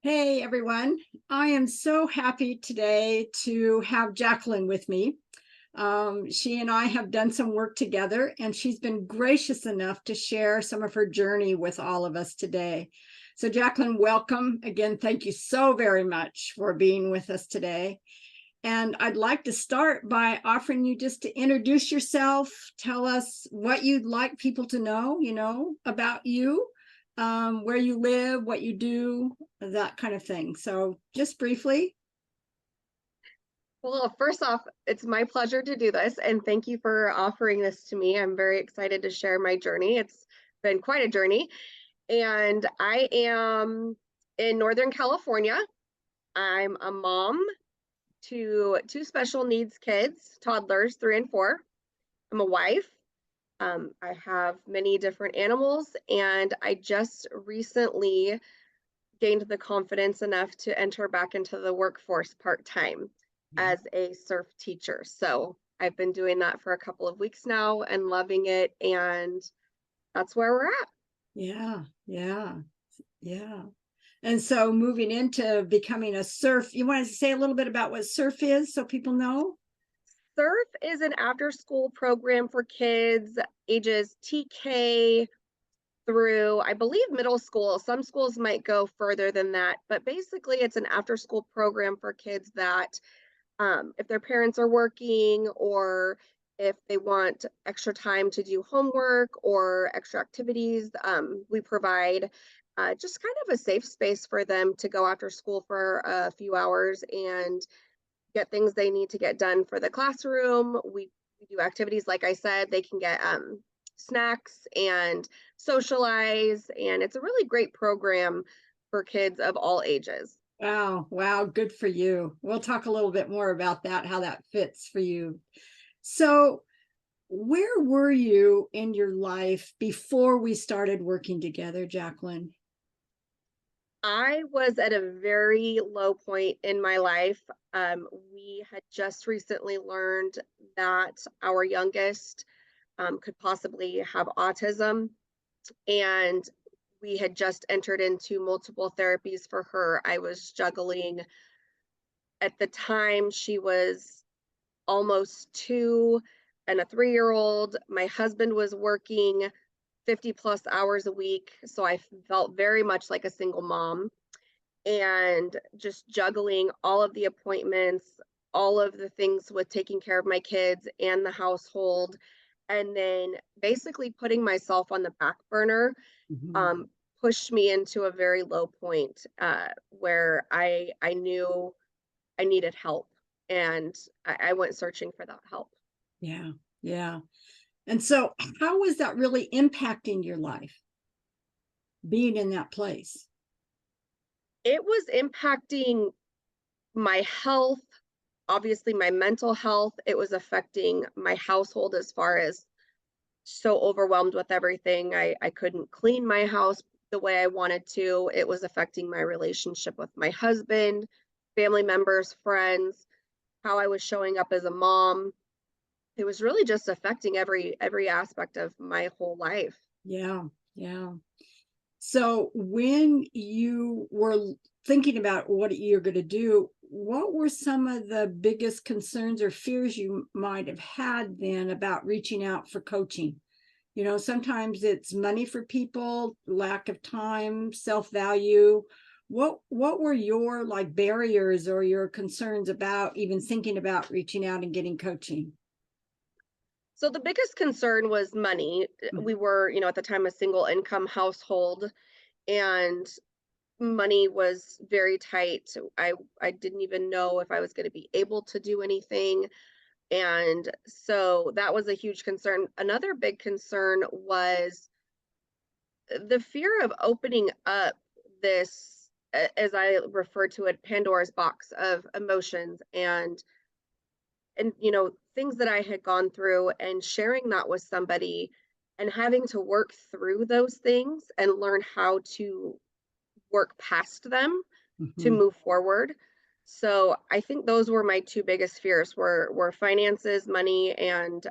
Hey everyone, I am so happy today to have Jaclyn with me. She and I have done some work together, and she's been gracious enough to share some of her journey with all of us today. So, Jaclyn, welcome again. Thank you so very much for being with us today. And I'd like to start by offering you just to introduce yourself, tell us what you'd like people to know, about you, where you live, what you do, that kind of thing. So just briefly. Well, first off, it's my pleasure to do this, and thank you for offering this to me. I'm very excited to share my journey. It's been quite a journey, and I am in Northern California. I'm a mom to two special needs kids, toddlers, 3 and 4. I'm a wife. I have many different animals, and I just recently gained the confidence enough to enter back into the workforce part-time Yeah. as a surf teacher. So I've been doing that for a couple of weeks now and loving it. And that's where we're at. Yeah, yeah, yeah. And so moving into becoming a surf, you want to say a little bit about what surf is so people know? Surf is an after school program for kids ages TK through, I believe, middle school. Some schools might go further than that, but basically, it's an after school program for kids that if their parents are working or if they want extra time to do homework or extra activities, we provide just kind of a safe space for them to go after school for a few hours and get things they need to get done for the classroom. We do activities, like I said, they can get snacks and socialize, and it's a really great program for kids of all ages. Wow, wow, good for you. We'll talk a little bit more about that, how that fits for you. So, where were you in your life before we started working together, Jaclyn? I was at a very low point in my life. We had just recently learned that our youngest could possibly have autism, and we had just entered into multiple therapies for her. I was juggling at the time, she was almost 2 and a 3-year-old. My husband was working 50 plus hours a week, so I felt very much like a single mom and just juggling all of the appointments, all of the things with taking care of my kids and the household, and then basically putting myself on the back burner Mhm. um, pushed me into a very low point where I knew I needed help, and I went searching for that help. Yeah, yeah. And so, how was that really impacting your life, being in that place? It was impacting my health, obviously my mental health. It was affecting my household as far as so overwhelmed with everything. I couldn't clean my house the way I wanted to. It was affecting my relationship with my husband, family members, friends, how I was showing up as a mom. It was really just affecting every aspect of my whole life. Yeah, yeah. So, when you were thinking about what you're going to do, what were some of the biggest concerns or fears you might have had then about reaching out for coaching? Sometimes it's money for people, lack of time, self-value. What were your like barriers or your concerns about even thinking about reaching out and getting coaching? So the biggest concern was money. We were, at the time, a single income household, and money was very tight. I didn't even know if I was going to be able to do anything, and so that was a huge concern. Another big concern was the fear of opening up this, as I refer to it, Pandora's box of emotions and things that I had gone through, and sharing that with somebody and having to work through those things and learn how to work past them to Mhm. move forward. So I think those were my two biggest fears were finances, money, and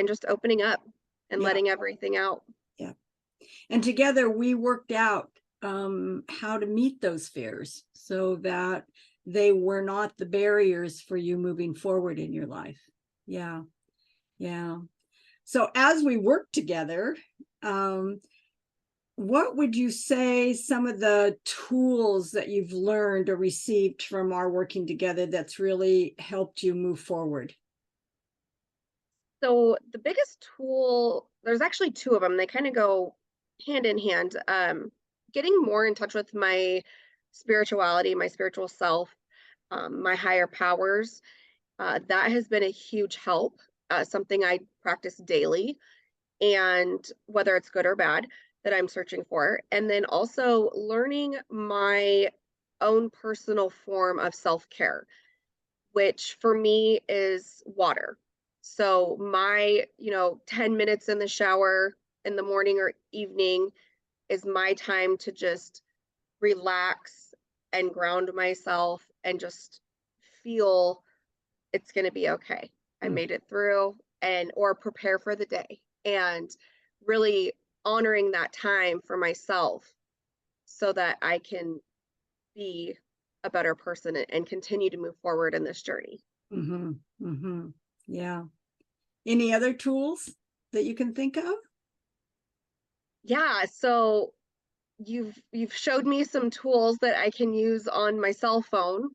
just opening up and Yeah, letting everything out. yeah. And together we worked out how to meet those fears so that they were not the barriers for you moving forward in your life. Yeah. Yeah. So as we work together, what would you say some of the tools that you've learned or received from our working together that's really helped you move forward? So the biggest tool, there's actually two of them. They kind of go hand in hand. Getting more in touch with my spirituality, my spiritual self, my higher powers. That has been a huge help. Something I practice daily, and whether it's good or bad, that I'm searching for. And then also learning my own personal form of self care, which for me is water. So my, 10 minutes in the shower in the morning or evening is my time to just relax and ground myself and just feel it's going to be okay. I Mm, made it through, and or prepare for the day, and really honoring that time for myself so that I can be a better person and continue to move forward in this journey. mm-hmm, mm-hmm. Yeah. Any other tools that you can think of? Yeah, so you've showed me some tools that I can use on my cell phone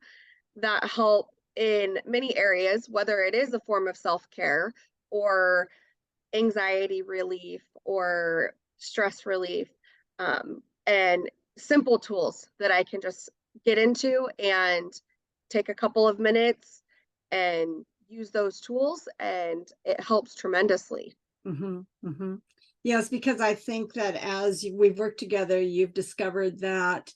that help in many areas, whether it is a form of self-care or anxiety relief or stress relief, and simple tools that I can just get into and take a couple of minutes and use those tools, and it helps tremendously. Mm-hmm, mm-hmm. Yes, because I think that as we've worked together, you've discovered that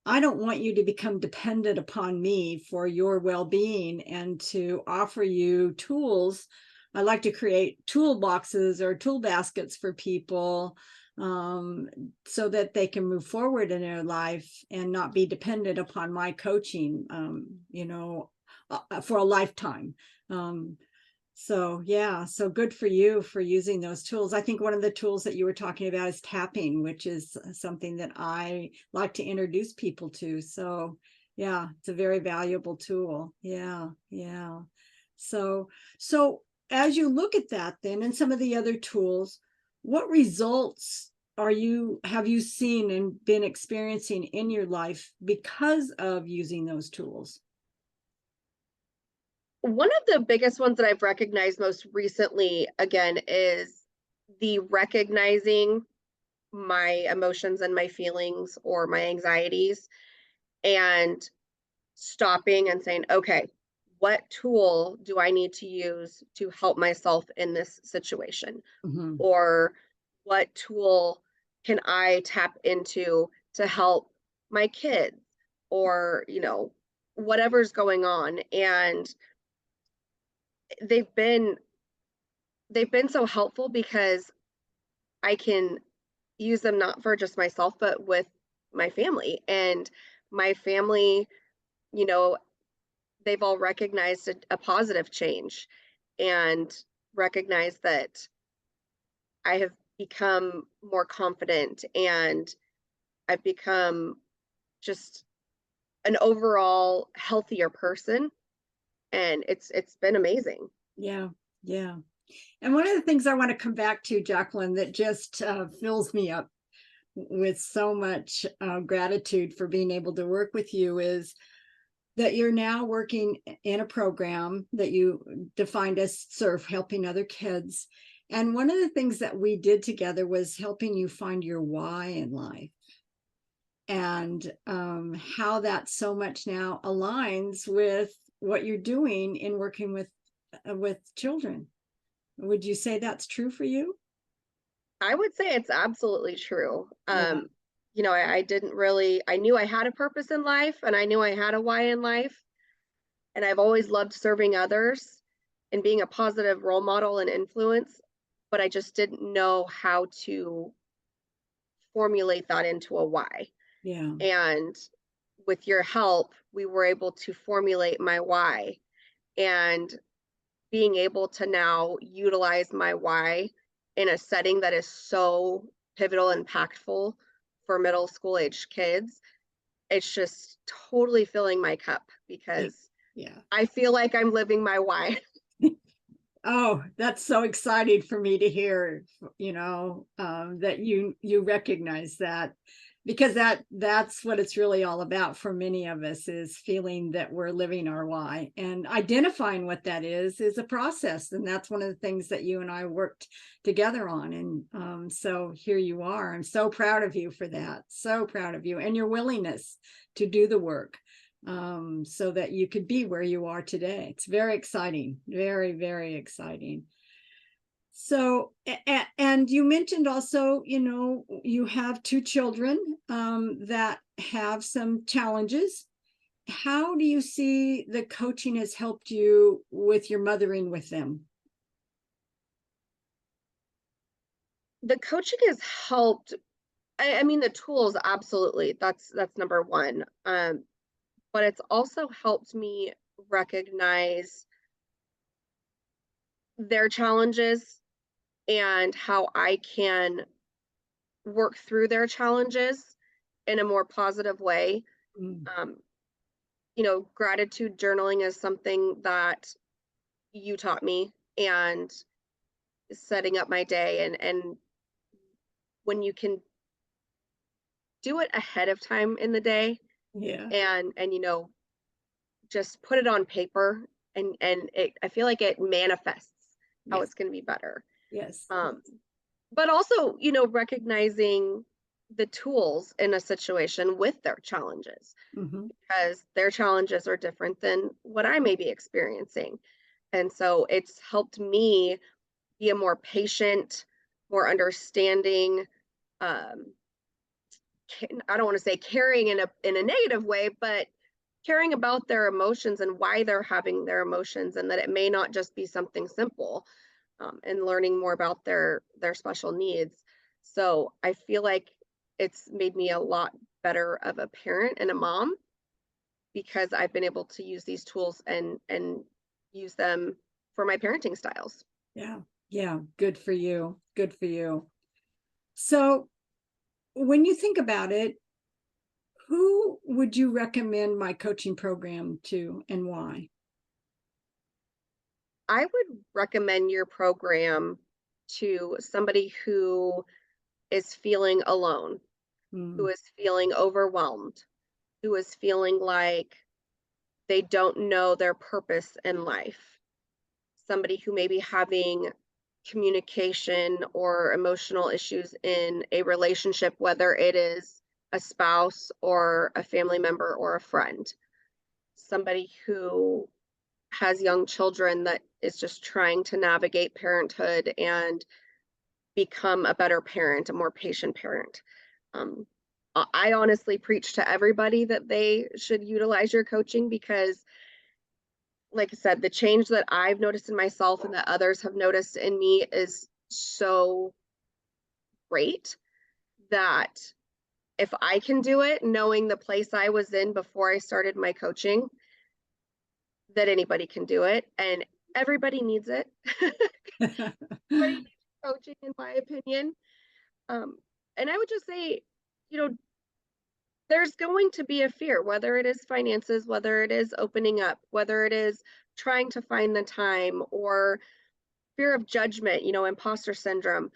I don't want you to become dependent upon me for your well-being and to offer you tools. I like to create toolboxes or tool baskets for people um, so that they can move forward in their life and not be dependent upon my coaching, for a lifetime. Um, so yeah, so good for you for using those tools. I think one of the tools that you were talking about is tapping, which is something that I like to introduce people to. So yeah, it's a very valuable tool. Yeah, yeah. So so as you look at that then and some of the other tools, what results have you seen and been experiencing in your life because of using those tools? One of the biggest ones that I've recognized most recently, again, is the recognizing my emotions and my feelings or my anxieties, and stopping and saying, okay, what tool do I need to use to help myself in this situation? Hmm. Or what tool can I tap into to help my kids? Or, whatever's going on. And they've been they've been so helpful because I can use them not for just myself, but with my family. And my family, you know, they've all recognized a positive change and recognized that I have become more confident, and I've become just an overall healthier person, and it's been amazing. Yeah, yeah. And one of the things I want to come back to, Jaclyn, that just fills me up with so much gratitude for being able to work with you is that you're now working in a program that you defined as SURF, helping other kids. And one of the things that we did together was helping you find your why in life and how that so much now aligns with what you're doing in working with children. Would you say that's true for you? I would say it's absolutely true. Yeah. I didn't really, I knew I had a purpose in life, and I knew I had a why in life. And I've always loved serving others and being a positive role model and influence, but I just didn't know how to formulate that into a why. Yeah. And with your help, we were able to formulate my why, and being able to now utilize my why in a setting that is so pivotal and impactful for middle school age kids, it's just totally filling my cup Yeah. because Yeah. I feel like I'm living my why. Oh, that's so exciting for me to hear, that you recognize that, because that's what it's really all about for many of us, is feeling that we're living our why, and identifying what that is a process. And that's one of the things that you and I worked together on. And so here you are. I'm so proud of you for that. So proud of you and your willingness to do the work, so that you could be where you are today. It's very exciting, very, very exciting. So, and you mentioned also, you have two children that have some challenges. How do you see the coaching has helped you with your mothering with them? The coaching has helped. I mean, the tools, absolutely. That's number one. But it's also helped me recognize their challenges and how I can work through their challenges in a more positive way. Mm, Um, Gratitude journaling is something that you taught me, and setting up my day, and when you can do it ahead of time in the day, yeah, and just put it on paper, and I feel like it manifests how yes, it's going to be better. yes, Um, but also, recognizing the tools in a situation with their challenges, hmm, because their challenges are different than what I may be experiencing. And so it's helped me be a more patient, more understanding, um, I don't want to say caring in a negative way, but caring about their emotions and why they're having their emotions, and that it may not just be something simple, and learning more about their special needs. So I feel like it's made me a lot better of a parent and a mom, because I've been able to use these tools and use them for my parenting styles. yeah, yeah. Good for you. Good for you. So when you think about it, who would you recommend my coaching program to, and why? I would recommend your program to somebody who is feeling alone, who Mm, is feeling overwhelmed, who is feeling like they don't know their purpose in life, somebody who may be having communication or emotional issues in a relationship, whether it is a spouse or a family member or a friend, somebody who has young children that is just trying to navigate parenthood and become a better parent, a more patient parent. Um, I honestly preach to everybody that they should utilize your coaching, because, like I said, the change that I've noticed in myself and that others have noticed in me is so great that if I can do it, knowing the place I was in before I started my coaching, that anybody can do it. And everybody needs it. Everybody needs coaching, in my opinion. Um, and I would just say, you know, there's going to be a fear, whether it is finances, whether it is opening up, whether it is trying to find the time, or fear of judgment, imposter syndrome.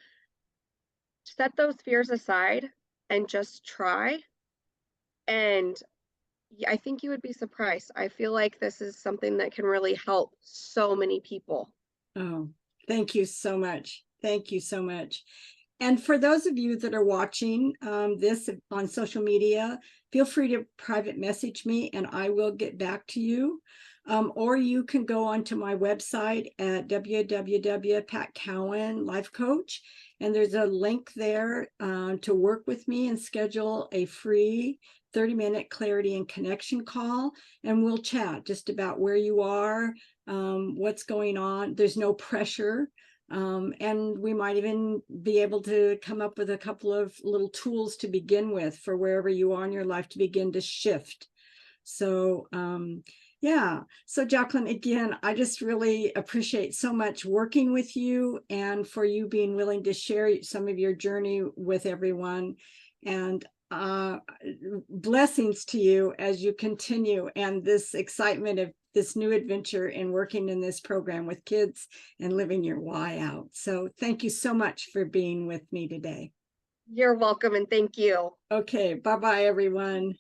Set those fears aside and just try. And I think you would be surprised. I feel like this is something that can really help so many people. oh, thank you so much. Thank you so much. And for those of you that are watching this on social media, feel free to private message me and I will get back to you. Or you can go onto my website at www.patcowan Life Coach, and there's a link there to work with me and schedule a free 30-minute clarity and connection call. And we'll chat just about where you are, what's going on. There's no pressure. And we might even be able to come up with a couple of little tools to begin with for wherever you are in your life to begin to shift. So, yeah. So, Jaclyn, again, I just really appreciate so much working with you and for you being willing to share some of your journey with everyone. And blessings to you as you continue, and this excitement of this new adventure in working in this program with kids and living your why out. So thank you so much for being with me today. You're welcome and thank you. Okay, bye-bye, everyone.